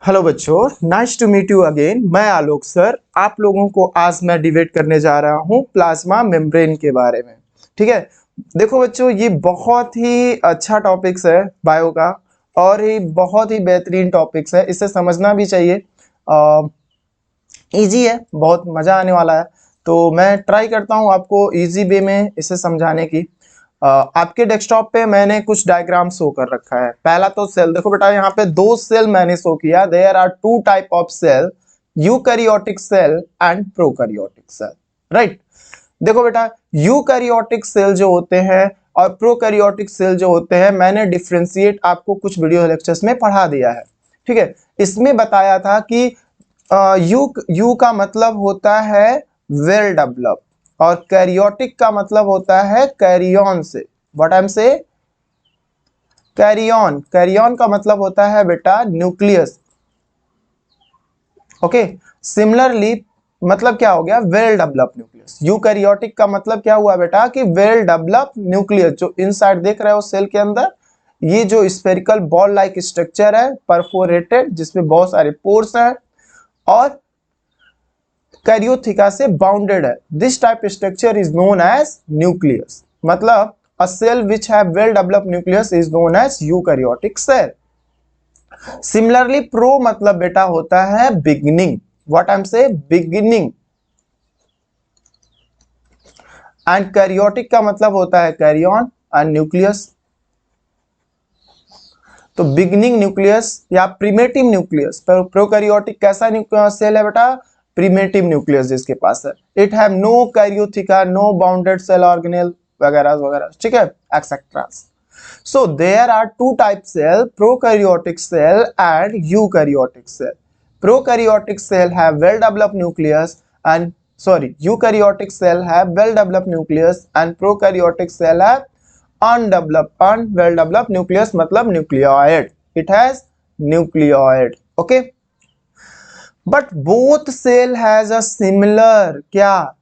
Hello बच्चों, nice to meet you again. मैं Alok sir आप लोगों को आज मैं डिबेट करने जा रहा हूं प्लाज्मा मेम्ब्रेन के बारे में। ठीक है, देखो बच्चों, ये बहुत ही अच्छा टॉपिक्स है बायो का और ये बहुत ही बेहतरीन टॉपिक्स है, इसे समझना भी चाहिए। इजी है, बहुत मज़ा आने वाला है। तो मैं ट्राई करता हूँ आपको इजी वे में इसे समझाने की। आपके डेस्कटॉप पे मैंने कुछ डायग्राम शो कर रखा है। पहला तो सेल, देखो बेटा यहाँ पे दो सेल मैंने शो किया। There are two type of cell, eukaryotic cell and prokaryotic cell, right. देखो बेटा, यूकैरियोटिक सेल जो होते हैं और प्रोकैरियोटिक सेल जो होते हैं, मैंने डिफ्रेंशिएट आपको कुछ वीडियो लेक्चर्स में पढ़ा दिया है। ठीक है, इसमें बताया था कि यू का मतलब होता है वेल डेवलप और कैरियोटिक का मतलब होता है कैरियन से। व्हाट आई एम से, कैरियन। कैरियन का मतलब होता है बेटा न्यूक्लियस। ओके, सिमिलरली मतलब क्या हो गया, वेल डेवलप न्यूक्लियस। यूकैरियोटिक का मतलब क्या हुआ बेटा कि वेल डेवलप न्यूक्लियस। जो इनसाइड देख रहे हो सेल के अंदर, ये जो स्फेरिकल बॉल लाइक स्ट्रक्चर है, परफोरेटेड, जिसमें बहुत सारे पोर्स हैं और कैरियोथिका से बाउंडेड है। This type structure is known as nucleus. मतलब a cell which have well developed nucleus is known as eukaryotic cell. Similarly pro मतलब बेटा होता है beginning. What I am say, beginning. And karyotic का मतलब होता है कैरियन एंड न्यूक्लियस। तो बिगिनिंग न्यूक्लियस या प्रिमेटिव न्यूक्लियस। प्रोकैरियोटिक कैसा सेल है बेटा, प्रिमेटिव न्यूक्लियस जिसके पास है। It have no karyotheca, no bounded cell organelle वगैरह वगैरह, ठीक है, etcetera. So there are two types cell, prokaryotic cell and eukaryotic cell. Prokaryotic cell have well developed nucleus and eukaryotic cell have well developed nucleus and prokaryotic cell have unwell developed nucleus मतलब nucleoid. It has nucleoid. Okay. But both cell has a similar क्या,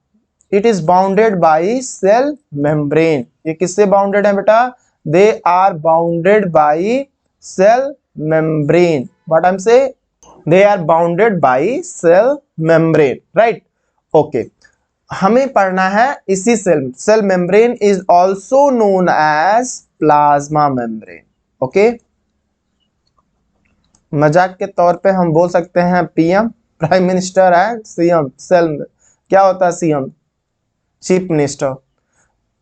it is bounded by cell membrane. ये किससे bounded है बेटा, they are bounded by cell membrane. What I'm saying, they are bounded by cell membrane, right? Okay, हमें पढ़ना है इसी cell membrane is also known as plasma membrane. Okay, मजाक के तौर पे हम बोल सकते हैं PM, prime minister and CM. Cell क्या होता है, सीएम, चीफ मिनिस्टर।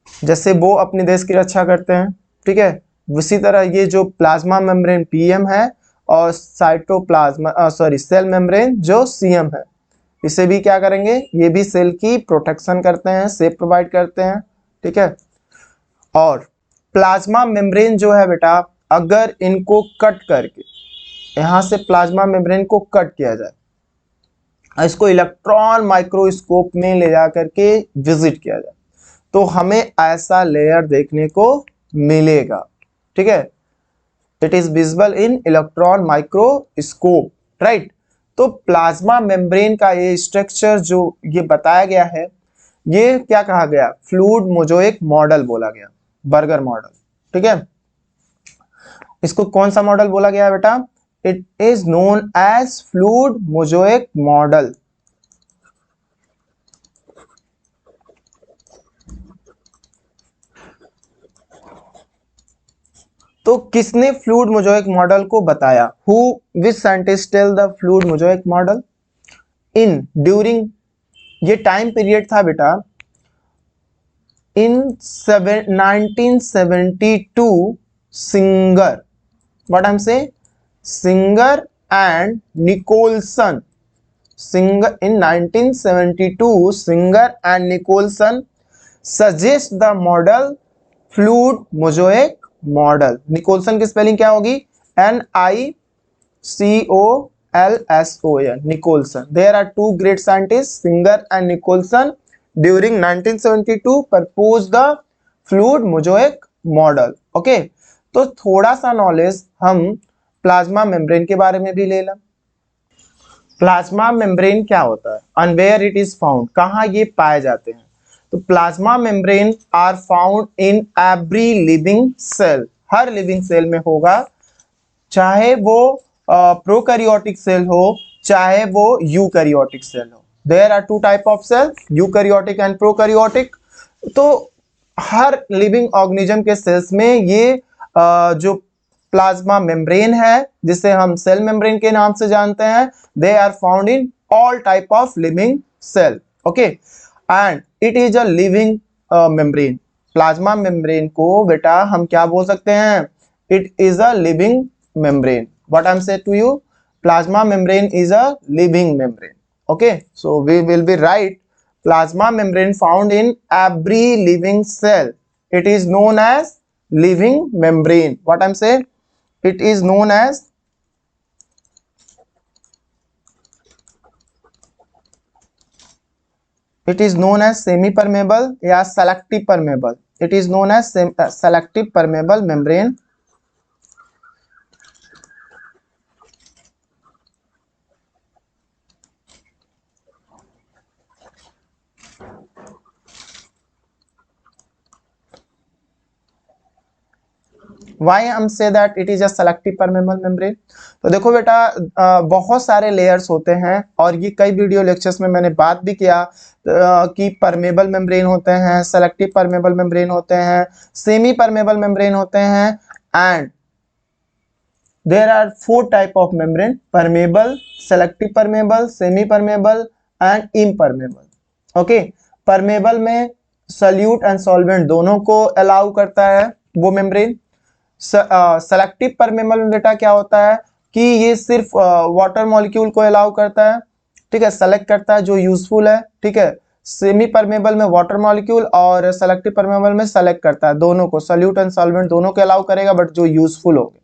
जैसे वो अपने देश की रक्षा करते हैं, ठीक है, उसी तरह ये जो प्लाज्मा मेम्ब्रेन पीएम है और साइटोप्लाज्मा सेल मेम्ब्रेन जो सीएम है, इसे भी क्या करेंगे, ये भी सेल की प्रोटेक्शन करते हैं, सेफ प्रोवाइड करते हैं। ठीक है, और प्लाज्मा मेम्ब्रेन जो है बेटा, अगर इनको कट करके यहां से प्लाज्मा मेम्ब्रेन को कट किया जाए, इसको इलेक्ट्रॉन माइक्रोस्कोप में ले जा करके विजिट किया जाए, तो हमें ऐसा लेयर देखने को मिलेगा। ठीक है, it is visible in electron microscope, right. तो प्लाज्मा मेम्ब्रेन का ये स्ट्रक्चर जो ये बताया गया है, ये क्या कहा गया, फ्लूइड मोज़ेक मॉडल बोला गया, बर्गर मॉडल। ठीक है, इसको कौन सा मॉडल बोला गया बेटा, it is known as fluid mosaic model. तो किसने फ्लूइड मोज़ेक मॉडल को बताया, who, which scientist tell the fluid mosaic model in during, ये टाइम पीरियड था बेटा in 1972। Singer, what I am say, Singer and Nicolson. Singer in 1972 Singer and Nicolson suggest the model fluid mosaic model. Nicolson की spelling क्या होगी, NICOLSON, Nicolson. There are two great scientist, Singer and Nicolson, during 1972 propose the fluid mosaic model. Okay, तो थोड़ा सा knowledge हम plasma membrane के बारे में भी ले लें। प्लाज्मा मेम्ब्रेन क्या होता है and where it is found, कहाँ ये पाए जाते हैं। तो plasma membrane are found in every living cell, हर लिविंग सेल में होगा, चाहे वो प्रोकैरियोटिक सेल हो चाहे वो यूकैरियोटिक सेल हो, there are two type of cell, eukaryotic and prokaryotic. तो हर लिविंग ऑर्गेनिज्म के सेल्स में ये जो प्लाज्मा मेम्ब्रेन है जिसे हम सेल मेम्ब्रेन के नाम से जानते हैं, they are found in all type of living cell. Okay, and it is a living membrane. Plasma membrane को बेटा हम क्या बोल सकते हैं? It is a living membrane. What I am say to you, plasma membrane is a living membrane. Okay, so we will be right plasma membrane found in every living cell, it is known as living membrane. What I'm saying, it is known as semi permeable या selective permeable, it is known as selective permeable membrane। Why हम say that it is a selective permeable membrane? तो देखो बेटा बहुत सारे layers होते हैं और ये कई वीडियो लेक्चर्स में मैंने बात भी किया कि परमेबल मेम्ब्रेन होते हैं, सेलेक्टिव परमेबल मेम्ब्रेन होते हैं, सेमी परमेबल मेम्ब्रेन होते हैं, and there are 4 type of membrane, permeable, selective permeable, semi permeable and impermeable. Okay, permeable में सल्यूट एंड सॉल्वेंट दोनों को अलाउ करता है वो मेम्ब्रेन। सेलेक्टिव परमेबल में बेटा क्या होता है कि ये सिर्फ वाटर मॉलिक्यूल को अलाउ करता है, ठीक है, सेलेक्ट करता है जो यूजफुल है, ठीक है। सेमी परमेबल में वाटर मॉलिक्यूल और सेलेक्टिव परमेबल में सेलेक्ट करता है दोनों को, सॉल्यूट एंड सॉल्वेंट दोनों को अलाउ करेगा बट जो यूजफुल होंगे,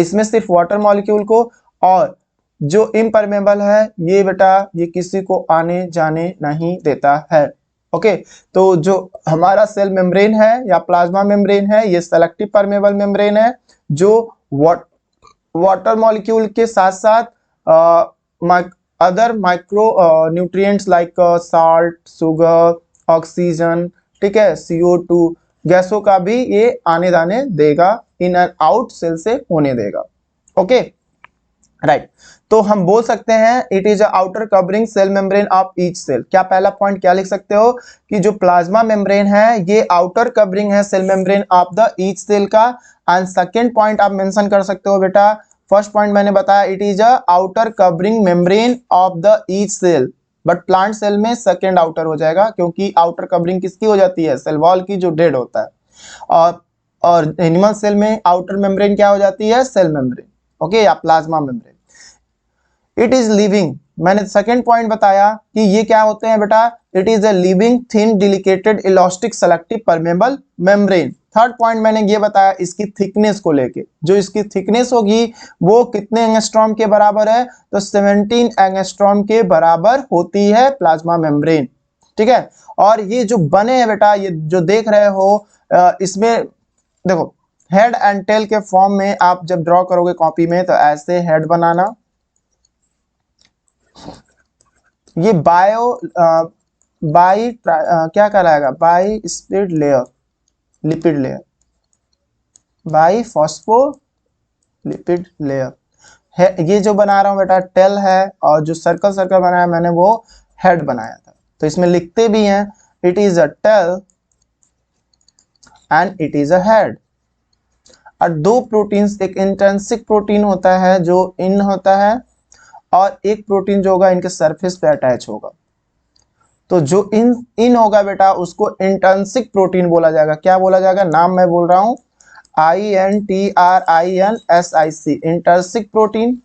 इसमें सिर्फ वाटर मॉलिक्यूल को। और जो इम्परमेबल है ये बेटा ये किसी को आने जाने नहीं देता है। ओके, तो जो हमारा सेल मेम्ब्रेन है या प्लाज्मा मेम्ब्रेन है ये सेलेक्टिव परमेबल मेम्ब्रेन है जो वाटर मॉलिक्यूल के साथ साथ other micro nutrients like salt, sugar, oxygen, ठीक है, CO2 गैसों का भी ये आने जाने देगा, इन एंड आउट सेल से होने देगा। ओके, राइट, तो हम बोल सकते हैं it is outer covering cell membrane of each cell. क्या पहला पॉइंट क्या लिख सकते हो कि जो प्लाज्मा मेम्ब्रेन है ये आउटर कवरिंग है cell membrane of the each cell का। एंड सेकंड पॉइंट आप मेंशन कर सकते हो बेटा, फर्स्ट पॉइंट मैंने बताया it is outer covering membrane of the each cell, but plant cell में सेकेंड आउटर हो जाएगा क्योंकि आउटर कवरिंग किसकी हो जाती है? सेल वॉल की, जो डेड होता है। और एनिमल सेल में आउटर मेम्ब्रेन क्या हो जाती है? सेल मेम्ब्रेन, ओके, या plasma membrane. It is living, मैंने सेकेंड पॉइंट बताया कि ये क्या होते हैं बेटा, it is a living thin delicated elastic selective permeable membrane. Third point मैंने ये बताया इसकी थिकनेस को लेके, जो इसकी थिकनेस होगी वो कितने एंगस्ट्रॉम के बराबर है? तो 17 एंगस्ट्रॉम के बराबर होती है प्लाज्मा मेम्ब्रेन, ठीक है। और ये जो बने हैं बेटा, ये जो देख रहे हो इसमें देखो हेड एंड टेल के फॉर्म में आप जब ड्रॉ करोगे कॉपी में तो ऐसे हेड बनाना, ये क्या कहलाएगा? By speed layer, lipid layer, by phospholipid layer है। ये जो बना रहा हूं बेटा टेल है, और जो सर्कल सर्कल बनाया मैंने वो हेड बनाया था। तो इसमें लिखते भी हैं it is a tail and it is a head. और दो प्रोटीन्स, एक इंट्रिंसिक प्रोटीन होता है जो इन होता है, और एक प्रोटीन जो होगा इनके सरफेस पे अटैच होगा। तो जो इन होगा बेटा उसको इंट्रिंसिक प्रोटीन बोला जाएगा। क्या बोला जाएगा? नाम मैं बोल रहा हूं INTRINSIC, इंट्रिंसिक प्रोटीन।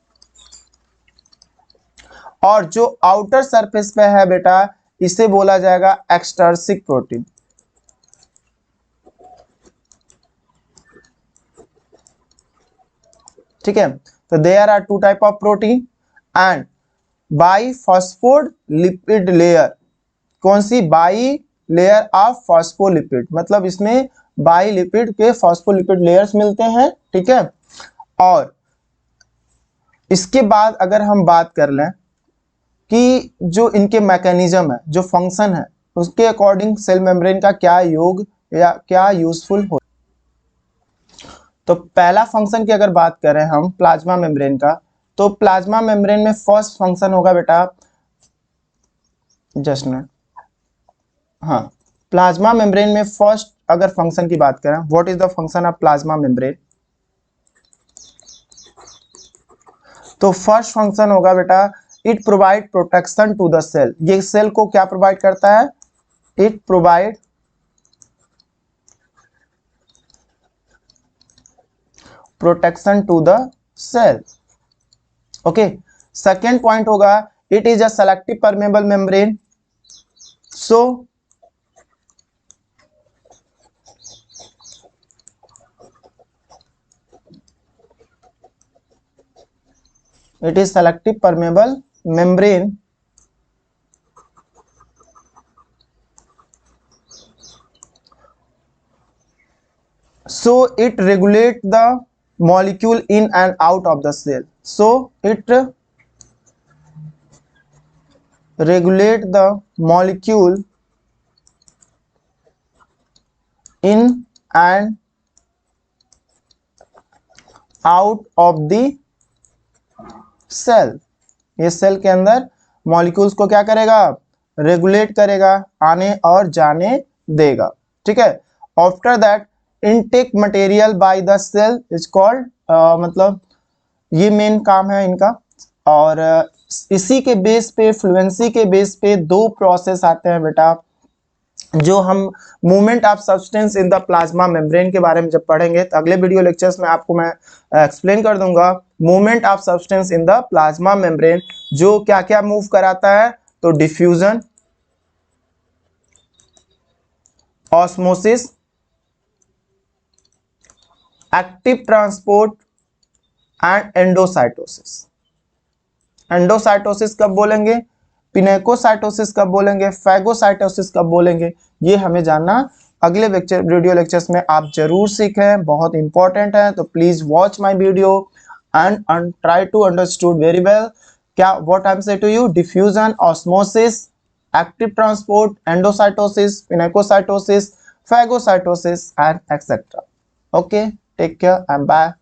और जो आउटर सरफेस पे है बेटा इसे बोला जाएगा एक्सट्रिंसिक प्रोटीन, ठीक है। तो there are 2 type of protein and bi phospholipid layer. कौन सी? बाई लेयर ऑफ फॉस्फोलिपिड, मतलब इसमें बाई लिपिड के फॉस्फोलिपिड लेयर्स मिलते हैं, ठीक है। और इसके बाद अगर हम बात कर लें कि जो इनके मैकेनिज्म है, जो फंक्शन है, उसके अकॉर्डिंग सेल मेम्ब्रेन का क्या योग या क्या यूजफुल हो। तो पहला फंक्शन की अगर बात करें हम प्लाज्मा मेम्ब्रेन का, तो प्लाज्मा मेम्ब्रेन में फर्स्ट फंक्शन होगा बेटा, जस्ट मिनट, हाँ, प्लाज्मा मेम्ब्रेन में फर्स्ट अगर फंक्शन की बात करें, what is the function of plasma membrane, तो फर्स्ट फंक्शन होगा बेटा, it provide protection to the cell. ये सेल को क्या प्रोवाइड करता है, it provide protection to the cell. Okay, second point होगा, it is a selective permeable membrane, so it is selective permeable membrane, so it regulate the molecule in and out of the cell, so it regulate the molecule in and out of the cell. ये cell के अंदर molecules को क्या करेगा, regulate करेगा, आने और जाने देगा, ठीक है। After that intake material by the cell is called, मतलब ये मेन काम है इनका। और इसी के बेस पे, फ्लुएंसी के बेस पे दो प्रोसेस आते हैं बेटा, जो हम movement of substance in the plasma membrane के बारे में जब पढ़ेंगे तो अगले वीडियो लेक्चर्स में आपको मैं एक्सप्लेन कर दूंगा movement of substance in the plasma membrane, जो क्या क्या मूव कराता है, तो diffusion, osmosis, active transport and endocytosis. Endocytosis कब बोलेंगे, पिनेकोसाइटोसिस कब बोलेंगे, फैगोसाइटोसिस कब बोलेंगे, ये हमें जानना अगले वीडियो लेक्चर्स में आप जरूर सीखें, बहुत इंपॉर्टेंट है। तो please watch my video and try to understood very well क्या what I am say to you, diffusion, osmosis, active transport, endocytosis, pinocytosis, phagocytosis and etcetera. Okay, take care and bye.